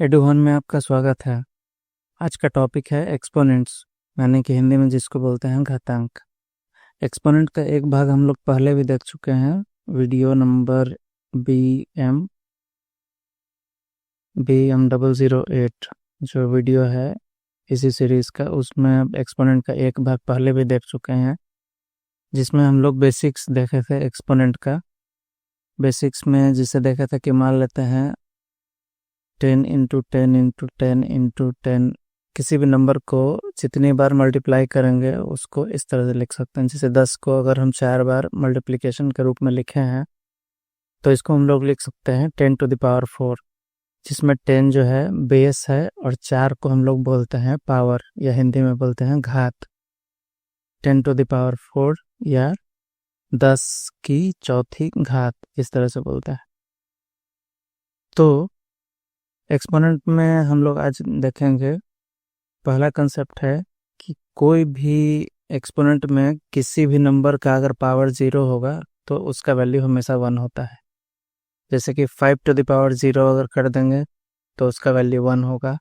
एडुवन में आपका स्वागत है। आज का टॉपिक है एक्सपोनेंट्स, यानी कि हिंदी में जिसको बोलते हैं घातांक। एक्सपोनेंट का एक भाग हम लोग पहले भी देख चुके हैं, वीडियो नंबर BM008 जो वीडियो है इसी सीरीज़ का, उसमें एक्सपोनेंट का एक भाग पहले भी देख चुके हैं, जिसमें हम लोग बेसिक्स देखे थे एक्सपोनेंट का। बेसिक्स में जिसे देखा था कि मान लेते हैं 10 × 10 × 10 × 10 किसी भी नंबर को जितनी बार मल्टीप्लाई करेंगे उसको इस तरह से लिख सकते हैं। जैसे 10 को अगर हम 4 बार मल्टीप्लिकेशन के रूप में लिखे हैं तो इसको हम लोग लिख सकते हैं 10⁴, जिसमें 10 जो है बेस है और 4 को हम लोग बोलते हैं पावर, या हिंदी में बोलते हैं घात। 10⁴ या 10 की चौथी घात, इस तरह से बोलते हैं। तो एक्सपोनेंट में हम लोग आज देखेंगे, पहला कंसेप्ट है कि कोई भी एक्सपोनेंट में किसी भी नंबर का अगर पावर 0 होगा तो उसका वैल्यू हमेशा 1 होता है। जैसे कि 5⁻0 अगर कर देंगे तो उसका वैल्यू 1 होगा।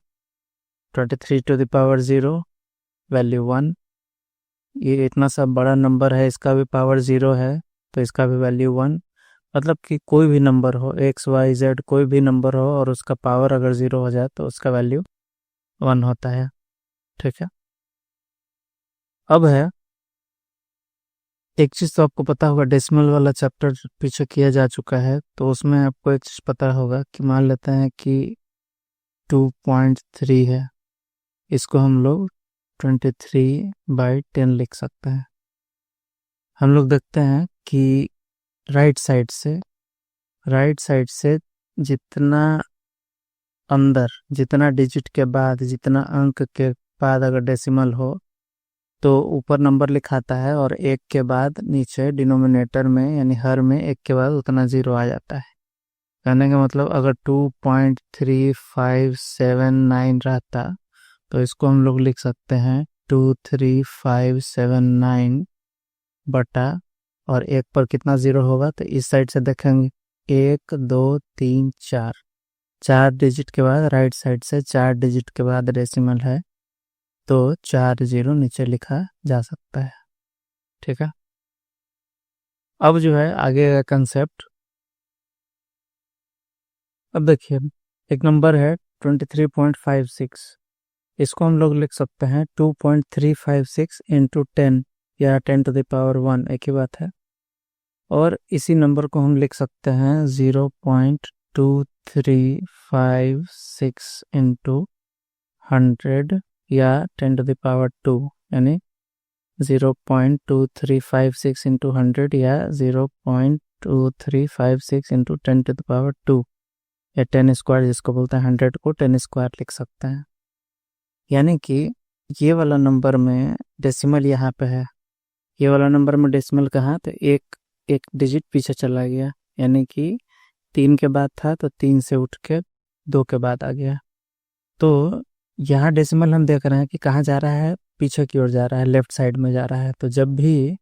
23⁻0 वैल्यू 1। ये इतना सा बड़ा नंबर है, इसका भी पावर 0 है तो इसका भी वैल्यू 1। मतलब कि कोई भी नंबर हो, XYZ कोई भी नंबर हो और उसका पावर अगर 0 हो जाए तो उसका वैल्यू 1 होता है। ठीक है। अब है एक चीज़ तो आपको पता होगा, डेसिमल वाला चैप्टर पीछे किया जा चुका है, तो उसमें आपको एक चीज़ पता होगा कि मान लेते हैं कि 2.3 है, इसको हम लोग 23/10 लिख सकते हैं। हम लोग देखते हैं कि राइट साइड से जितना अंदर, जितना डिजिट के बाद, जितना अंक के बाद अगर डेसिमल हो तो ऊपर नंबर लिखाता है, और एक के बाद नीचे डिनोमिनेटर में यानी हर में एक के बाद उतना 0 आ जाता है। कहने का मतलब अगर 2.3579 रहता तो इसको हम लोग लिख सकते हैं 23579 बटा, और एक पर कितना 0 होगा तो इस साइड से देखेंगे 1 2 3 4, 4 डिजिट के बाद राइट साइड से 4 डिजिट के बाद डेसिमल है तो 4 0 नीचे लिखा जा सकता है। ठीक है। अब जो है आगे का कंसेप्ट, अब देखिए एक नंबर है 23.56, इसको हम लोग लिख सकते हैं 2.356 × 10 या 10⁻1, एक ही बात है। और इसी नंबर को हम लिख सकते हैं 0.2356 × 100 या 10⁻2, यानी 0.2356 × 100 या 0.2356 × 10⁻2, या 10² जिसको बोलते हैं 100 को 10² लिख सकते हैं। यानी कि ये वाला नंबर में डेसिमल यहाँ पे है, ये वाला नंबर में डेसिमल कहाँ, तो एक डिजिट पीछे चला गया, यानी कि 3 के बाद था तो 3 से उठ के 2 के बाद आ गया। तो यहाँ डेसिमल हम देख रहे हैं कि कहाँ जा रहा है, पीछे की ओर जा रहा है, लेफ्ट साइड में जा रहा है। तो जब भी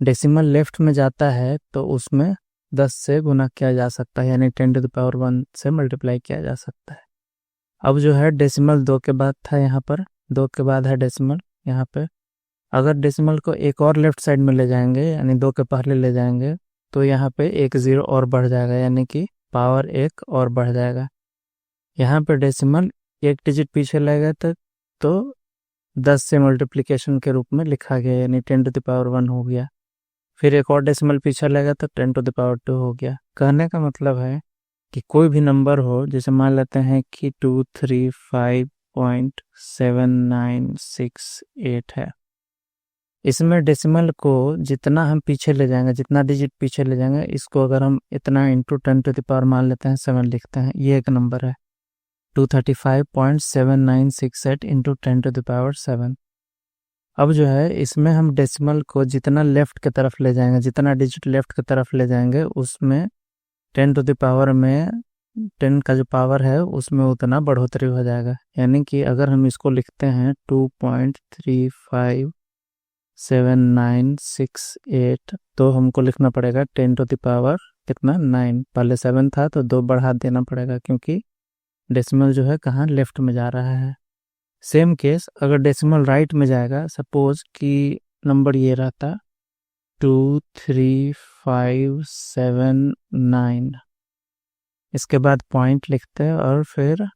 डेसिमल लेफ्ट में जाता है तो उसमें 10 से गुना किया जा सकता है, यानी 10⁻1 से मल्टीप्लाई किया जा सकता है। अब जो है डेसिमल 2 के बाद था, यहाँ पर 2 के बाद है डेसिमल यहाँ पे। अगर डेसिमल को एक और लेफ्ट साइड में ले जाएंगे, यानी 2 के पहले ले जाएंगे, तो यहाँ पे एक 0 और बढ़ जाएगा, यानी कि पावर 1 और बढ़ जाएगा। यहाँ पे डेसिमल एक डिजिट पीछे ले गए थे तो 10 से मल्टीप्लिकेशन के रूप में लिखा गया, यानी 10⁻1 हो गया। फिर एक और डेसिमल पीछे ले गया तो 10⁻2 हो गया। कहने का मतलब है कि कोई भी नंबर हो, जैसे मान लेते हैं कि 235.7968 है, इसमें डेसिमल को जितना हम पीछे ले जाएंगे, जितना डिजिट पीछे ले जाएंगे, इसको अगर हम इतना इंटू 10⁻, मान लेते हैं 7 लिखते हैं, ये एक नंबर है 235.7968 × 10⁻7। अब जो है इसमें हम डेसिमल को जितना लेफ्ट की तरफ ले जाएंगे, जितना डिजिट लेफ्ट की तरफ ले जाएंगे, उसमें 10⁻ में 10 का जो पावर है उसमें उतना बढ़ोतरी हो जाएगा। यानी कि अगर हम इसको लिखते हैं 2.357968, तो हमको लिखना पड़ेगा 10⁻, कितना 9, पहले 7 था तो 2 बढ़ा देना पड़ेगा, क्योंकि डेसिमल जो है कहाँ लेफ्ट में जा रहा है। सेम केस अगर डेसिमल राइट में जाएगा, सपोज कि नंबर ये रहता 23579, इसके बाद पॉइंट लिखते हैं और फिर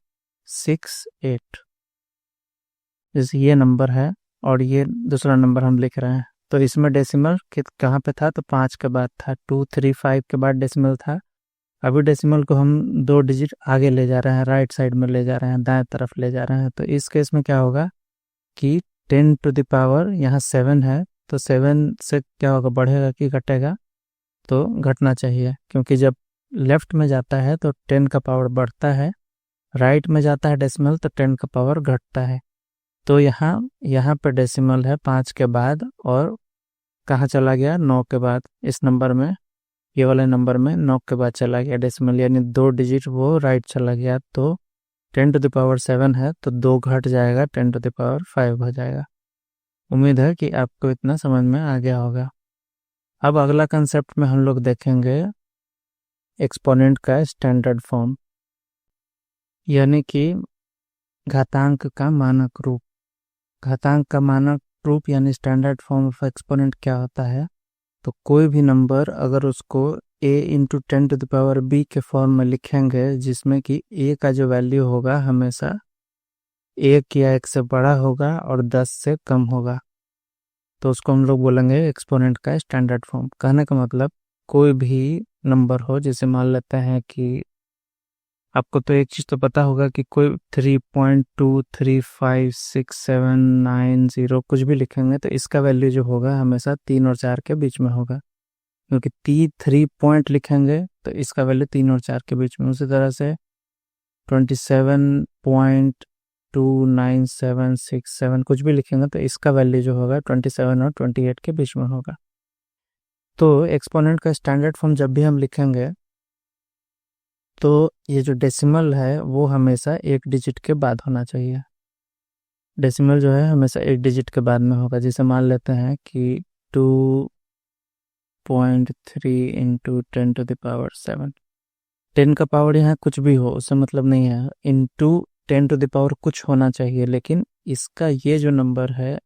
68, जैसे ये नंबर है और ये दूसरा नंबर हम लिख रहे हैं, तो इसमें डेसिमल कहाँ पे था, तो 5 के बाद था, 235 के बाद डेसिमल था। अभी डेसिमल को हम 2 डिजिट आगे ले जा रहे हैं, राइट साइड में ले जा रहे हैं, दाएं तरफ ले जा रहे हैं। तो इस केस में क्या होगा कि 10 टू द पावर यहाँ 7 है, तो 7 से क्या होगा, बढ़ेगा कि घटेगा, तो घटना चाहिए, क्योंकि जब लेफ्ट में जाता है तो 10 का पावर बढ़ता है, राइट में जाता है डेसिमल तो 10 का पावर घटता है। तो यहाँ पे डेसिमल है 5 के बाद, और कहाँ चला गया, 9 के बाद। इस नंबर में, ये वाले नंबर में 9 के बाद चला गया डेसिमल, यानी 2 डिजिट वो राइट चला गया। तो 10 टू द पावर 7 है तो 2 घट जाएगा, 10 टू द पावर 5 हो जाएगा। उम्मीद है कि आपको इतना समझ में आ गया होगा। अब अगला कंसेप्ट में हम लोग देखेंगे एक्सपोनेंट का स्टैंडर्ड फॉर्म, यानी कि घातांक का मानक रूप। घातांक का मानक रूप यानी स्टैंडर्ड फॉर्म ऑफ एक्सपोनेंट क्या होता है, तो कोई भी नंबर अगर उसको a into 10 to the power b के फॉर्म में लिखेंगे, जिसमें कि a का जो वैल्यू होगा हमेशा 1 या 1 से बड़ा होगा और 10 से कम होगा, तो उसको हम लोग बोलेंगे एक्सपोनेंट का स्टैंडर्ड फॉर्म। कहने का मतलब कोई भी नंबर हो, जैसे मान लेते हैं कि आपको तो एक चीज़ तो पता होगा कि कोई 3.2356790 कुछ भी लिखेंगे तो इसका वैल्यू जो होगा हमेशा 3 और 4 के बीच में होगा, क्योंकि 3 पॉइंट लिखेंगे तो इसका वैल्यू 3 और 4 के बीच में। उसी तरह से 27.29767 कुछ भी लिखेंगे तो इसका वैल्यू जो होगा 27 और 28 के बीच में होगा। तो एक्सपोनेंट का स्टैंडर्ड फॉर्म जब भी हम लिखेंगे तो ये जो डेसिमल है वो हमेशा 1 डिजिट के बाद होना चाहिए। डेसिमल जो है हमेशा 1 डिजिट के बाद में होगा। जैसे मान लेते हैं कि 2.3 इंटू 10 टू द पावर 7, 10 का पावर यहाँ कुछ भी हो उससे मतलब नहीं है, इंटू 10 टू द पावर कुछ होना चाहिए, लेकिन इसका ये जो नंबर है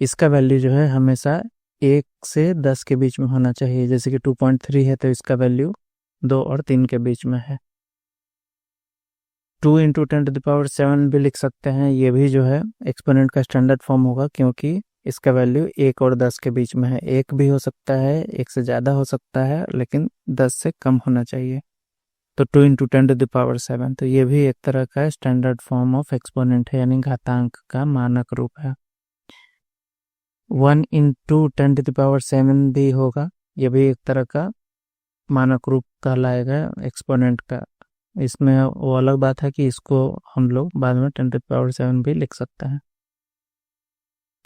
इसका वैल्यू जो है हमेशा 1 से 10 के बीच में होना चाहिए। जैसे कि 2.3 है तो इसका वैल्यू 2 और 3 के बीच में है। 2 इंटू 10 टू द पावर 7 भी लिख सकते हैं, ये भी जो है एक्सपोनेंट का स्टैंडर्ड फॉर्म होगा, क्योंकि इसका वैल्यू 1 और 10 के बीच में है। 1 भी हो सकता है, 1 से ज़्यादा हो सकता है, लेकिन 10 से कम होना चाहिए। तो 2 इंटू 10 टू द पावर 7, तो ये भी एक तरह का स्टैंडर्ड फॉर्म ऑफ एक्सपोनेंट है, यानी घातांक का मानक रूप है। 1 इंटू 10 टू द पावर 7 भी होगा, ये भी एक तरह का मानक रूप कहलाएगा एक्सपोनेंट का। इसमें वो अलग बात है कि इसको हम लोग बाद में 10 टू द पावर 7 भी लिख सकते हैं।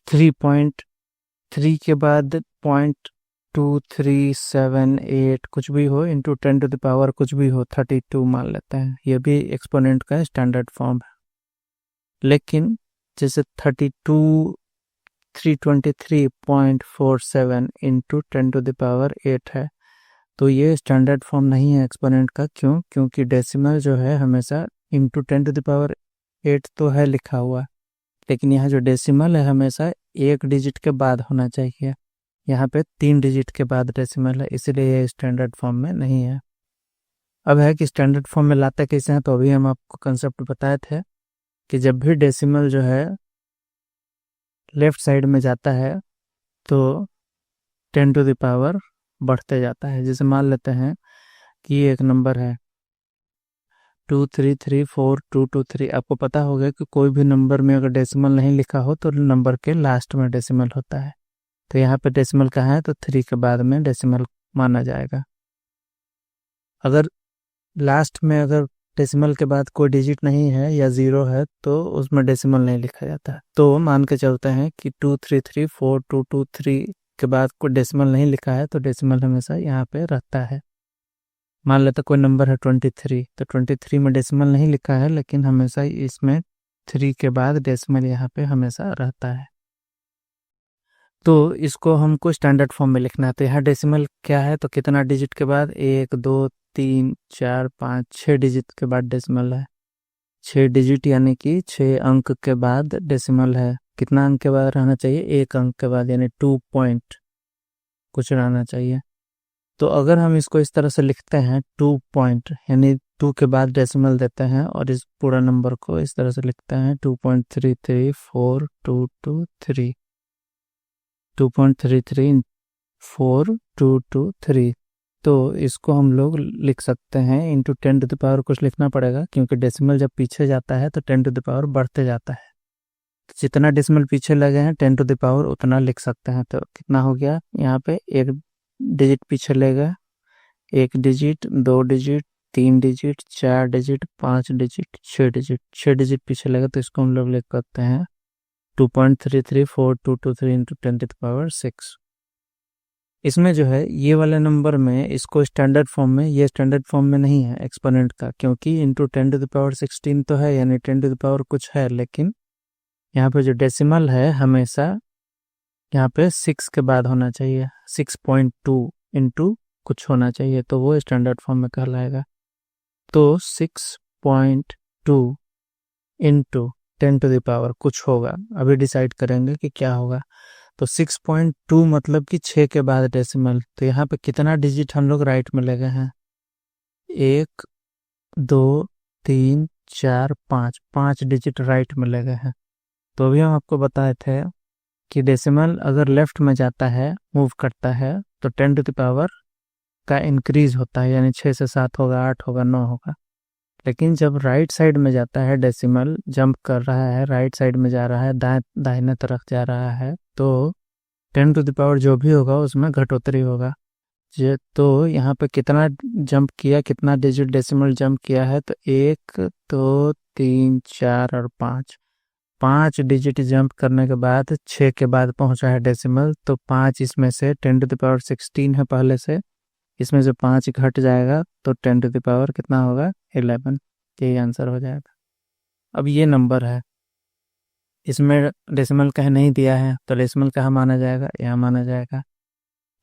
3.3 के बाद 0.2378 कुछ भी हो इंटू 10 टू द पावर कुछ भी हो 32 मान लेते हैं, ये भी एक्सपोनेंट का स्टैंडर्ड फॉर्म है। लेकिन जैसे 323.47 इंटू 10 टू द पावर 8 है, तो ये स्टैंडर्ड फॉर्म नहीं है एक्सपोनेंट का। क्यों? क्योंकि डेसिमल जो है हमेशा इंटू 10 टू द पावर 8 तो है लिखा हुआ, लेकिन यहाँ जो डेसिमल है हमेशा 1 डिजिट के बाद होना चाहिए। यहाँ पे 3 डिजिट के बाद डेसिमल है, इसलिए ये स्टैंडर्ड फॉर्म में नहीं है। अब है कि स्टैंडर्ड फॉर्म में लाते कैसे हैं, तो अभी हम आपको कंसेप्ट बताए थे कि जब भी डेसिमल जो है लेफ्ट साइड में जाता है तो 10 टू द पावर बढ़ते जाता है। जैसे मान लेते हैं कि ये एक नंबर है 2334223। आपको पता होगा कि कोई भी नंबर में अगर डेसिमल नहीं लिखा हो तो नंबर के लास्ट में डेसिमल होता है। तो यहाँ पे डेसिमल कहाँ है, तो 3 के बाद में डेसिमल माना जाएगा। अगर लास्ट में अगर डेसिमल के बाद कोई डिजिट नहीं है या 0 है तो उसमें डेसिमल नहीं लिखा जाता है। तो मान के चलते हैं कि 2334223 के बाद कोई डेसिमल नहीं लिखा है तो डेसिमल हमेशा यहाँ पे रहता है। मान लेते कोई नंबर है 23, तो 23 में डेसिमल नहीं लिखा है, लेकिन हमेशा इसमें 3 के बाद डेसिमल यहाँ पे हमेशा रहता है। तो इसको हमको स्टैंडर्ड फॉर्म में लिखना है। तो यहाँ डेसिमल क्या है, तो कितना डिजिट के बाद, 1 2 3 4 5 6 डिजिट के बाद डेसिमल है। 6 डिजिट यानी कि 6 अंक के बाद डेसिमल है, कितना अंक के बाद रहना चाहिए, 1 अंक के बाद, यानी 2 पॉइंट कुछ रहना चाहिए। तो अगर हम इसको इस तरह से लिखते हैं 2 पॉइंट यानी 2 के बाद डेसिमल देते हैं और इस पूरा नंबर को इस तरह से लिखते हैं 2.3342223 2.3342223। तो इसको हम लोग लिख सकते हैं इंटू 10 टू द पावर कुछ लिखना पड़ेगा, क्योंकि डेसिमल जब पीछे जाता है तो 10 टू द पावर बढ़ते जाता है। तो जितना डेसिमल पीछे लगे हैं 10 टू द पावर उतना लिख सकते हैं। तो कितना हो गया, यहाँ पे एक डिजिट पीछे ले गए, 1 digit, 2 digit, 3 digit, 4 digit, 5 digit, 6 digit पीछे लगे। तो इसको हम लोग लिख सकते हैं 2.3342223 इंटू 10 टू द पावर 6। इसमें जो है ये वाले नंबर में इसको स्टैंडर्ड फॉर्म में, ये स्टैंडर्ड फॉर्म में नहीं है एक्सपोनेंट का, क्योंकि इंटू 10 टू द पावर 16 तो है, यानी 10 टू द पावर कुछ है, लेकिन यहाँ पे जो डेसिमल है हमेशा यहाँ पे 6 के बाद होना चाहिए, 6.2 इंटू कुछ होना चाहिए, तो वो स्टैंडर्ड फॉर्म में कहलाएगा। तो 6.2 इंटू 10 टू द पावर कुछ होगा, अभी डिसाइड करेंगे कि क्या होगा। तो 6.2 मतलब कि 6 के बाद डेसिमल। तो यहाँ पे कितना डिजिट हम लोग राइट में ले गए हैं, 1 2 3 4 5, 5 डिजिट राइट में ले गए हैं। तो अभी हम आपको बताए थे कि डेसिमल अगर लेफ्ट में जाता है, मूव करता है, तो 10 टू द पावर का इंक्रीज होता है, यानी 6 से 7 होगा, 8 होगा, 9 होगा। लेकिन जब राइट साइड में जाता है, डेसिमल जंप कर रहा है, राइट साइड में जा रहा है, दाहिने तरफ जा रहा है, तो 10 टू द पावर जो भी होगा उसमें घटोतरी होगा। तो यहाँ पे कितना जंप किया, कितना डिजिट डेसिमल जंप किया है, तो 1 2 3 4 और 5 डिजिट जंप करने के बाद 6 के बाद पहुंचा है डेसिमल। तो 5 इसमें से 10 टू द पावर 16 है पहले से, इसमें से 5 घट जाएगा, तो 10 टू द पावर कितना होगा, 11। यही आंसर हो जाएगा। अब ये नंबर है, इसमें डेसिमल कहीं नहीं दिया है, तो डेसिमल कहाँ माना जाएगा, यहाँ माना जाएगा।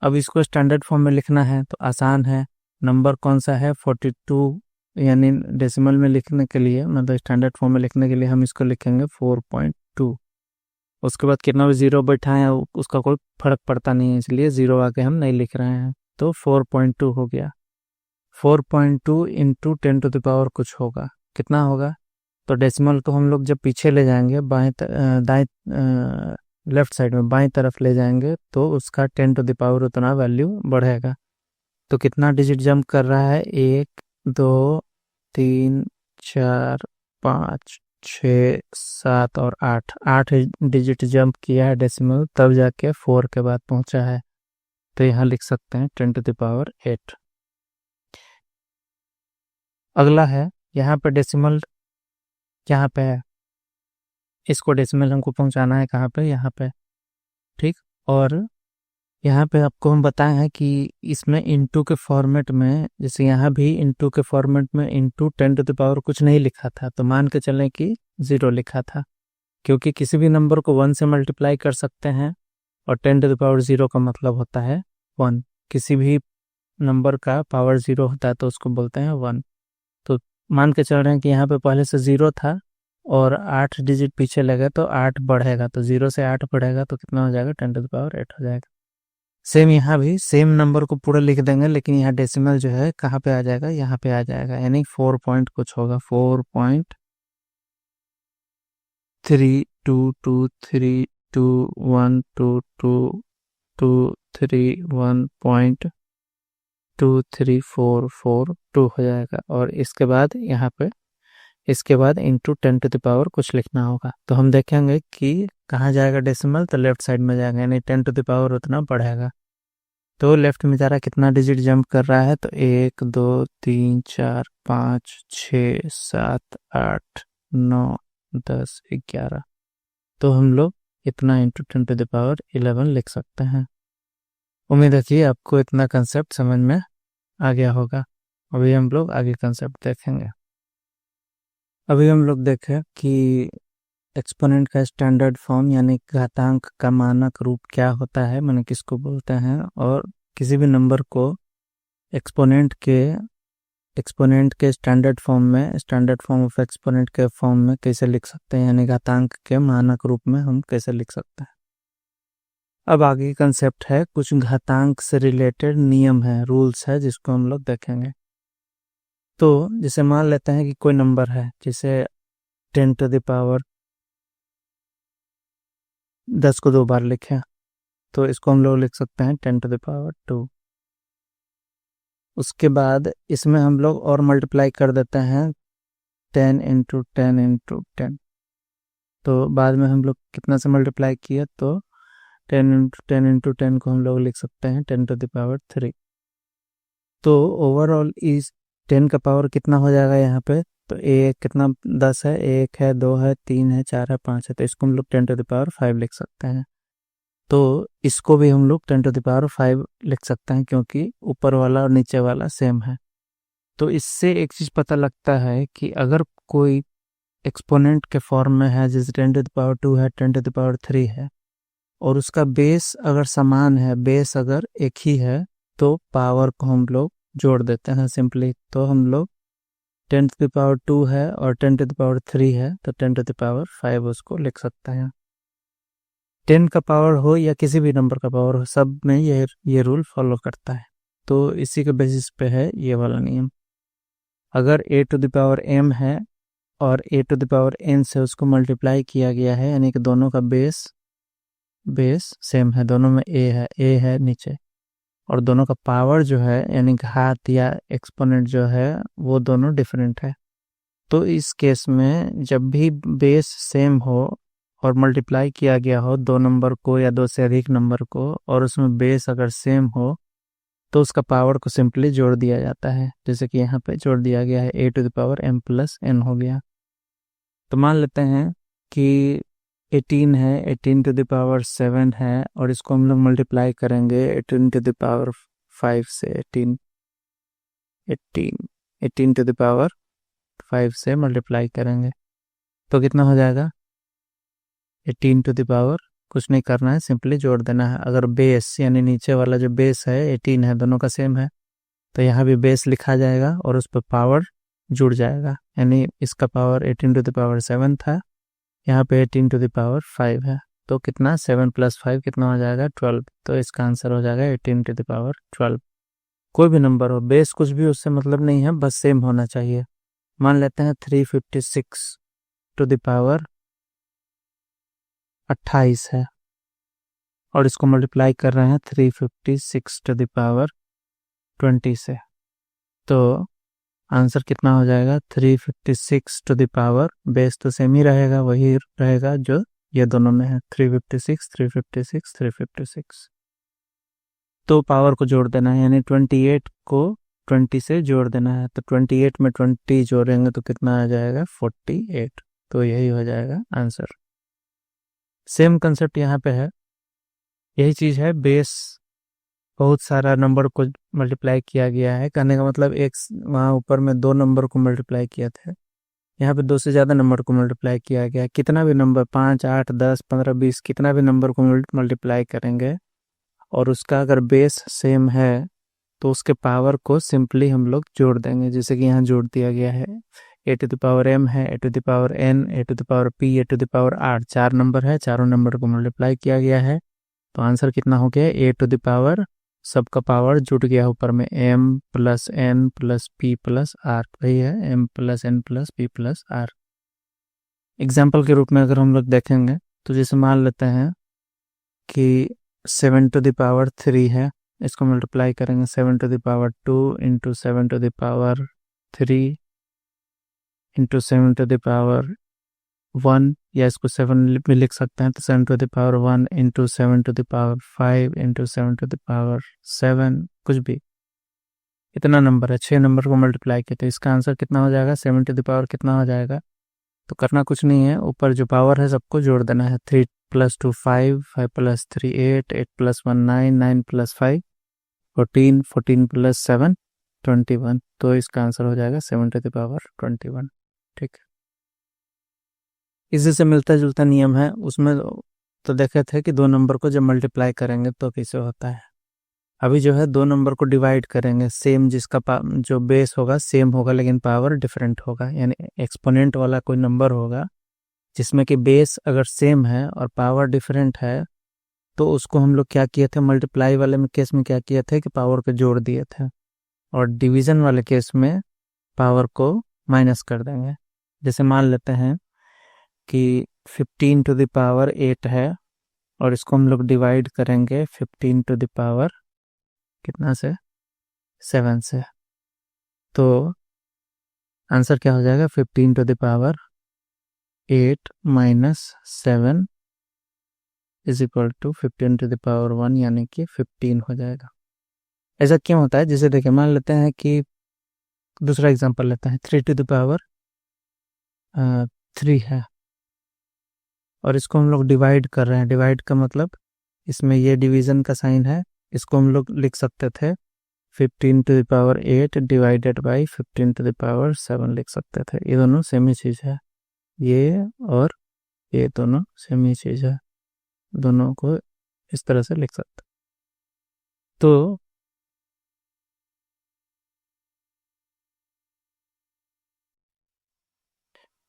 अब इसको स्टैंडर्ड फॉर्म में लिखना है तो आसान है। नंबर कौन सा है, 42, यानी डेसिमल में लिखने के लिए, मतलब स्टैंडर्ड फॉर्म में लिखने के लिए हम इसको लिखेंगे 4.2। उसके बाद कितना भी जीरो बैठा है उसका कोई फर्क पड़ता नहीं है, इसलिए जीरो आके हम नहीं लिख रहे हैं। तो 4.2 हो गया। 4.2 इंटू 10 टू द पावर कुछ होगा, कितना होगा, तो डेसिमल को हम लोग जब पीछे ले जाएंगे, दाएं लेफ्ट साइड में बाएं तरफ ले जाएंगे, तो उसका 10 टू द पावर उतना वैल्यू बढ़ेगा। तो कितना डिजिट जंप कर रहा है, 1 2 3 4 5 6 7 और 8 डिजिट जंप किया है डेसिमल, तब जाके 4 के बाद पहुंचा है। तो यहाँ लिख सकते हैं 10 टू द पावर 8। अगला है, यहाँ पे डेसिमल यहाँ पे है, इसको डेसिमल हमको पहुंचाना है कहाँ पे, यहाँ पे, ठीक। और यहाँ पे आपको हम बताए हैं कि इसमें इंटू के फॉर्मेट में, जैसे यहाँ भी इंटू के फॉर्मेट में इंटू 10 टू द पावर कुछ नहीं लिखा था, तो मान के चलें कि 0 लिखा था, क्योंकि किसी भी नंबर को 1 से मल्टीप्लाई कर सकते हैं और 10 टू द पावर 0 का मतलब होता है 1। किसी भी नंबर का पावर 0 होता है तो उसको बोलते हैं 1। तो मान के चल रहे हैं कि यहाँ पे पहले से 0 था और 8 डिजिट पीछे लगे, तो 8 बढ़ेगा, तो 0 से 8 बढ़ेगा, तो कितना हो जाएगा, 10 टू द पावर 8 हो जाएगा। सेम यहाँ भी सेम नंबर को पूरा लिख देंगे, लेकिन यहाँ डेसिमल जो है कहाँ पे आ जाएगा, यहाँ पे आ जाएगा, यानी 4 पॉइंट कुछ होगा, 4.3222312231.23442 हो जाएगा। और इसके बाद यहाँ पे, इसके बाद इंटू 10 टू द पावर कुछ लिखना होगा। तो हम देखेंगे कि कहाँ जाएगा डेसिमल, तो लेफ्ट साइड में जाएगा, यानी 10 टू द पावर उतना बढ़ेगा। तो लेफ्ट में जा रहा है, कितना डिजिट जंप कर रहा है, तो 1 2 3 4 5 6 7 8 9 10 11। तो हम लोग इतना इंटू 10 टू द पावर 11 लिख सकते हैं। उम्मीद है कि आपको इतना कंसेप्ट समझ में आ गया होगा। अभी हम लोग आगे कंसेप्ट देखेंगे। अभी हम लोग देखें कि एक्सपोनेंट का स्टैंडर्ड फॉर्म यानी घातांक का मानक रूप क्या होता है, माने किसको बोलते हैं, और किसी भी नंबर को एक्सपोनेंट के एक्सपोनेंट के स्टैंडर्ड फॉर्म ऑफ एक्सपोनेंट के फॉर्म में कैसे लिख सकते हैं, यानी घातांक के मानक रूप में हम कैसे लिख सकते हैं। अब आगे कंसेप्ट है, कुछ घातांक से रिलेटेड नियम है, रूल्स है, जिसको हम लोग देखेंगे। तो जैसे मान लेते हैं कि कोई नंबर है, जैसे 10 टू द पावर 10 को 2 बार लिखें, तो इसको हम लोग लिख सकते हैं 10 टू द पावर 2। उसके बाद इसमें हम लोग और मल्टीप्लाई कर देते हैं 10 इंटू 10 इंटू 10। तो बाद में हम लोग कितना से मल्टीप्लाई किया, तो 10 इंटू 10 इंटू 10 को हम लोग लिख सकते हैं 10 टू द पावर 3। तो ओवरऑल इस 10 का पावर कितना हो जाएगा यहाँ पे, तो एक कितना 10 है, 1 है, 2 है, 3 है, 4 है, 5 है, तो इसको हम लोग 10 टू द पावर 5 लिख सकते हैं। तो इसको भी हम लोग 10 टू द पावर 5 लिख सकते हैं, क्योंकि ऊपर वाला और नीचे वाला सेम है। तो इससे एक चीज़ पता लगता है कि अगर कोई एक्सपोनेंट के फॉर्म में है, जैसे 10 टू द पावर 2 है, 10 टू द पावर 3 है, और उसका बेस अगर समान है, बेस अगर एक ही है, तो पावर को हम लोग जोड़ देते हैं सिंपली। तो हम लोग 10 टू द पावर 2 है और 10 टू द पावर 3 है, तो 10 टू द पावर 5 उसको लिख सकते हैं। 10 का पावर हो या किसी भी नंबर का पावर हो, सब में ये रूल फॉलो करता है। तो इसी के बेसिस पे है ये वाला नियम। अगर a to the power m है और a to the power n से उसको मल्टीप्लाई किया गया है, यानी कि दोनों का बेस सेम है, दोनों में a है नीचे, और दोनों का पावर जो है यानी घात या एक्सपोनेंट जो है वो दोनों डिफरेंट है। तो इस केस में जब भी बेस सेम हो और मल्टीप्लाई किया गया हो दो नंबर को या दो से अधिक नंबर को, और उसमें बेस अगर सेम हो, तो उसका पावर को सिंपली जोड़ दिया जाता है। जैसे कि यहाँ पे जोड़ दिया गया है, a to the power m plus n हो गया। तो मान लेते हैं कि 18 है, 18 टू द पावर 7 है, और इसको हम लोग मल्टीप्लाई करेंगे 18 टू द पावर 5 से। 18 टू द पावर 5 से मल्टीप्लाई करेंगे तो कितना हो जाएगा, 18 टू द पावर, कुछ नहीं करना है, सिंपली जोड़ देना है। अगर बेस यानी नीचे वाला जो बेस है 18 है, दोनों का सेम है, तो यहाँ भी बेस लिखा जाएगा और उस पर पावर जुड़ जाएगा। यानी इसका पावर 18 टू द पावर 7 था, यहाँ पे 18 टू द पावर 5 है, तो कितना 7 प्लस 5 कितना हो जाएगा 12। तो इसका आंसर हो जाएगा 18 टू द पावर 12। कोई भी नंबर हो, बेस कुछ भी उससे मतलब नहीं है, बस सेम होना चाहिए। मान लेते हैं 356 टू द पावर 28 है, और इसको मल्टीप्लाई कर रहे हैं 356 टू द पावर 20 से, तो आंसर कितना हो जाएगा 356 टू द पावर, बेस तो सेम ही रहेगा, वही रहेगा जो ये दोनों में है, 356 356 356। तो पावर को जोड़ देना है, यानी 28 को 20 से जोड़ देना है। तो 28 में 20 जोड़ेंगे तो कितना आ जाएगा 48। तो यही हो जाएगा आंसर। सेम कंसेप्ट यहाँ पे है, यही चीज़ है, बेस बहुत सारा नंबर को मल्टीप्लाई किया गया है, कहने का मतलब एक वहाँ ऊपर में 2 नंबर को मल्टीप्लाई किया था, यहाँ पे 2 से ज़्यादा नंबर को मल्टीप्लाई किया गया। कितना भी नंबर 5 8 10 15 20 कितना भी नंबर को मल्टीप्लाई करेंगे और उसका अगर बेस सेम है, तो उसके पावर को सिंपली हम लोग जोड़ देंगे। जैसे कि यहाँ जोड़ दिया गया है, a to the power m है, a to the power n, a to the power p, a to the power r, 4 number है, चारों नंबर को मल्टीप्लाई किया गया है। तो आंसर कितना हो गया, a टू द पावर, सबका पावर जुट गया ऊपर में, m plus n plus p plus r, वही है m plus n plus p plus r। Example के रूप में अगर हम लोग देखेंगे तो जैसे मान लेते हैं कि 7 टू द पावर 3 है, इसको मल्टीप्लाई करेंगे 7 to the power 2 into 7 to the power 3 into 7 to the power 1, या इसको 7 भी लिख सकते हैं, तो 7 to the power 1 into 7 to the power 5 into 7 to the power 7, कुछ भी, इतना नंबर है, 6 नंबर को मल्टीप्लाई किया, तो इसका आंसर कितना हो जाएगा 7 टू द पावर कितना हो जाएगा। तो करना कुछ नहीं है, ऊपर जो पावर है सबको जोड़ देना है, 3 plus 2 5, 5 plus 3 8, 8 plus 1 9, 9 plus 5 14, 14 plus 7 21। तो इसका आंसर हो जाएगा 7 टू द पावर 21। ठीक, इसी से मिलता जुलता नियम है, उसमें तो देखे थे कि 2 नंबर को जब मल्टीप्लाई करेंगे तो कैसे होता है। अभी जो है दो नंबर को डिवाइड करेंगे, सेम जिसका जो बेस होगा सेम होगा लेकिन पावर डिफरेंट होगा, यानी एक्सपोनेंट वाला कोई नंबर होगा जिसमें कि बेस अगर सेम है और पावर डिफरेंट है, तो उसको हम लोग क्या किए थे, मल्टीप्लाई वाले में केस में क्या किए थे कि पावर को जोड़ दिए थे, और डिवीजन वाले केस में पावर को माइनस कर देंगे। जैसे मान लेते हैं कि 15 टू द पावर 8 है और इसको हम लोग डिवाइड करेंगे 15 टू द पावर कितना से, 7 से, तो आंसर क्या हो जाएगा, 15 to the power 8 minus 7 is equal to 15 to the power 1, यानी कि 15 हो जाएगा। ऐसा क्यों होता है, जैसे देखिए मान लेते हैं कि दूसरा एग्जांपल लेते हैं, 3 टू द पावर 3 है और इसको हम लोग डिवाइड कर रहे हैं। डिवाइड का मतलब इसमें ये डिवीजन का साइन है, इसको हम लोग लिख सकते थे 15 to the power 8 divided by 15 to the power 7 लिख सकते थे। ये दोनों सेम ही चीज़ है, ये और ये दोनों सेम ही चीज़ है, दोनों को इस तरह से लिख सकते। तो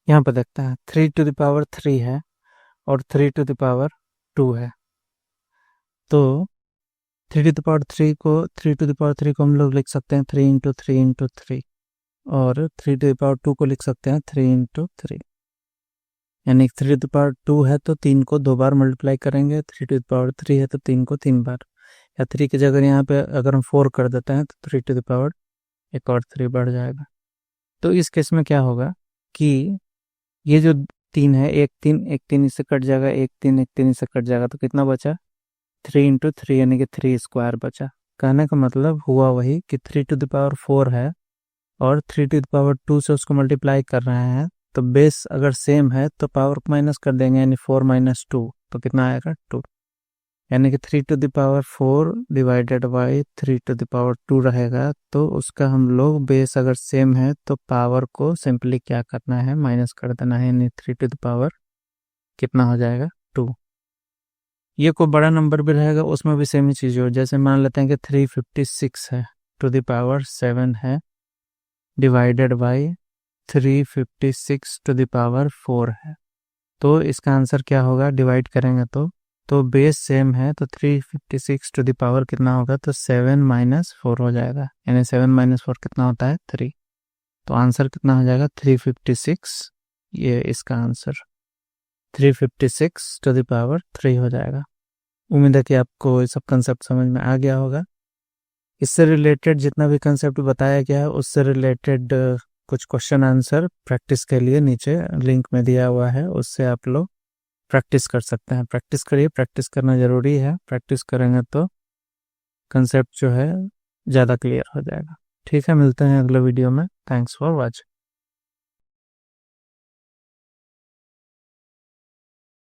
यहाँ पर देखते हैं 3 टू द पावर 3 है और 3 टू द पावर 2 है, तो 3 टू द पावर 3 को हम लोग लिख सकते हैं 3 इंटू 3 इंटू 3, और 3 टू द पावर 2 को लिख सकते हैं 3 इंटू 3, यानी 3 टू द पावर 2 है तो 3 को 2 बार मल्टीप्लाई करेंगे, 3 टू द पावर 3 है तो 3 को 3 बार, या 3 की जगह यहाँ पे अगर हम 4 कर देते हैं तो 3 टू द पावर एक और 3 बढ़ जाएगा। तो इस केस में क्या होगा कि ये जो 3 है, एक 3 इससे कट जाएगा, एक 3 इससे कट जाएगा, तो कितना बचा, 3 इंटू 3 यानी कि 3 स्क्वायर बचा। कहने का मतलब हुआ वही कि 3 टू द पावर 4 है और 3 टू द पावर 2 से उसको मल्टीप्लाई कर रहे हैं, तो बेस अगर सेम है तो पावर को माइनस कर देंगे, यानी 4 माइनस 2, तो कितना आएगा 2, यानी कि 3 to the power 4 divided by 3 to the power 2 रहेगा। तो उसका हम लोग बेस अगर सेम है तो पावर को सिंपली क्या करना है, माइनस कर देना है, यानी 3 टू द पावर कितना हो जाएगा 2। ये कोई बड़ा नंबर भी रहेगा उसमें भी सेम ही चीज़ हो, जैसे मान लेते हैं कि 356 है टू द पावर 7 है divided by 356 to the power 4 है, तो इसका आंसर क्या होगा, डिवाइड करेंगे तो बेस सेम है तो 356 टू द पावर कितना होगा, तो 7 माइनस 4 हो जाएगा, यानी 7 माइनस 4 कितना होता है 3, तो आंसर कितना हो जाएगा 356, ये इसका आंसर 356 टू द पावर 3 हो जाएगा। उम्मीद है कि आपको ये सब कंसेप्ट समझ में आ गया होगा। इससे रिलेटेड जितना भी कंसेप्ट बताया गया है उससे रिलेटेड कुछ क्वेश्चन आंसर प्रैक्टिस के लिए नीचे लिंक में दिया हुआ है, उससे आप लोग प्रैक्टिस कर सकते हैं। प्रैक्टिस करिए, प्रैक्टिस करना ज़रूरी है, प्रैक्टिस करेंगे तो कंसेप्ट जो है ज़्यादा क्लियर हो जाएगा। ठीक है, मिलते हैं अगले वीडियो में। Thanks for watching.